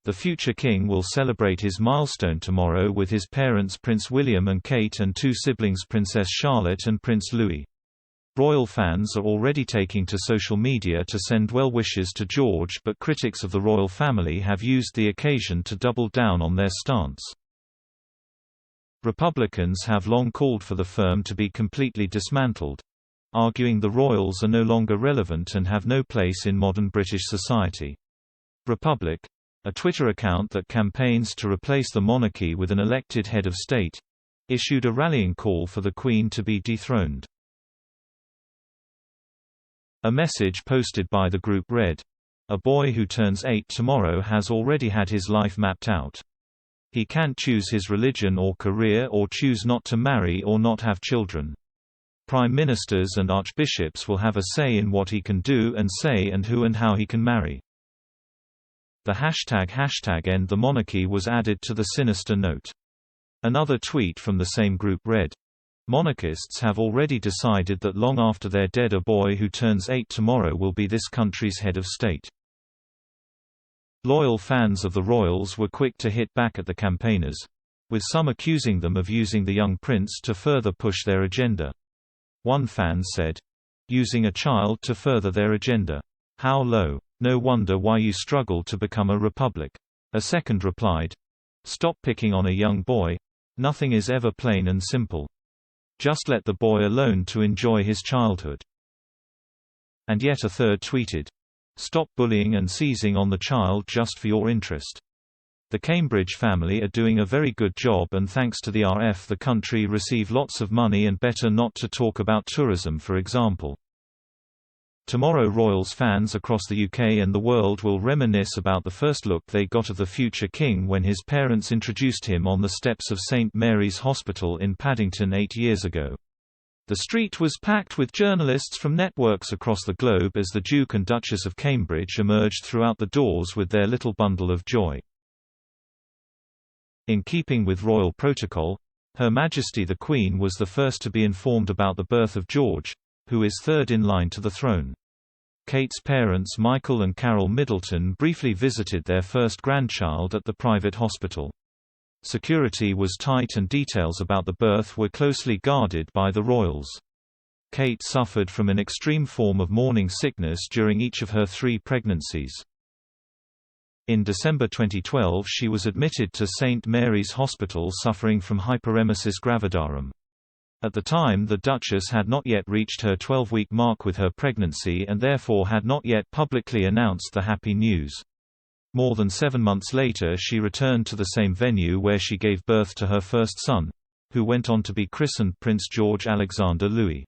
The future king will celebrate his milestone tomorrow with his parents Prince William and Kate and two siblings Princess Charlotte and Prince Louis. Royal fans are already taking to social media to send well wishes to George, but critics of the royal family have used the occasion to double down on their stance. Republicans have long called for the firm to be completely dismantled, arguing the royals are no longer relevant and have no place in modern British society. Republic, a Twitter account that campaigns to replace the monarchy with an elected head of state, issued a rallying call for the Queen to be dethroned. A message posted by the group read, "A boy who turns 8 tomorrow has already had his life mapped out. He can't choose his religion or career or choose not to marry or not have children. Prime ministers and archbishops will have a say in what he can do and say and who and how he can marry." The hashtag #End the Monarchy was added to the sinister note. Another tweet from the same group read, "Monarchists have already decided that long after they're dead a boy who turns 8 tomorrow will be this country's head of state." Loyal fans of the royals were quick to hit back at the campaigners, with some accusing them of using the young prince to further push their agenda. One fan said, "Using a child to further their agenda? How low. No wonder why you struggle to become a republic." A second replied, "Stop picking on a young boy. Nothing is ever plain and simple. Just let the boy alone to enjoy his childhood." And yet a third tweeted, "Stop bullying and seizing on the child just for your interest. The Cambridge family are doing a very good job and thanks to the RF the country receive lots of money and better not to talk about tourism for example." Tomorrow royals fans across the UK and the world will reminisce about the first look they got of the future king when his parents introduced him on the steps of St Mary's Hospital in Paddington 8 years ago. The street was packed with journalists from networks across the globe as the Duke and Duchess of Cambridge emerged throughout the doors with their little bundle of joy. In keeping with royal protocol, Her Majesty the Queen was the first to be informed about the birth of George, who is third in line to the throne. Kate's parents Michael and Carol Middleton briefly visited their first grandchild at the private hospital. Security was tight and details about the birth were closely guarded by the royals. Kate suffered from an extreme form of morning sickness during each of her 3 pregnancies. In December 2012 she was admitted to St Mary's Hospital suffering from hyperemesis gravidarum. At the time the Duchess had not yet reached her 12-week mark with her pregnancy and therefore had not yet publicly announced the happy news. More than 7 months later she returned to the same venue where she gave birth to her first son, who went on to be christened Prince George Alexander Louis.